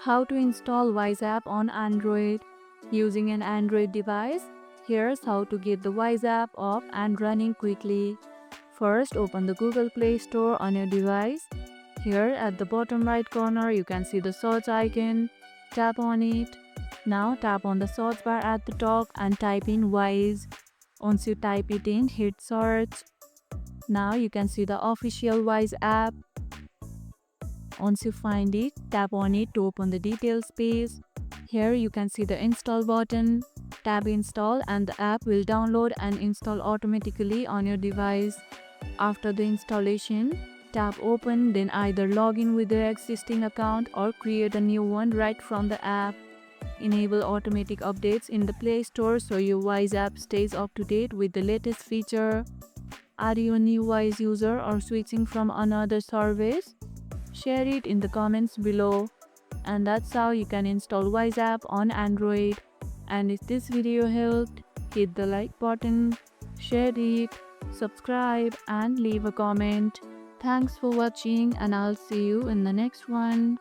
How to install Wise app on Android using an Android device. Here's how to get the Wise app up and running quickly. First, open the Google Play Store on your device. Here at the bottom right corner, you can see the search icon. Tap on it. Now tap on the search bar at the top and type in Wise. Once you type it in, hit search. Now you can see the official Wise app. Once you find it, tap on it to open the details page. Here you can see the install button. Tap install and the app will download and install automatically on your device. After the installation, tap open, then either log in with your existing account or create a new one right from the app. Enable automatic updates in the Play Store so your Wise app stays up to date with the latest feature. Are you a new Wise user or switching from another service? Share it in the comments below. And that's how you can install Wise app on Android. And if this video helped, hit the like button, share it, subscribe and leave a comment. Thanks for watching and I'll see you in the next one.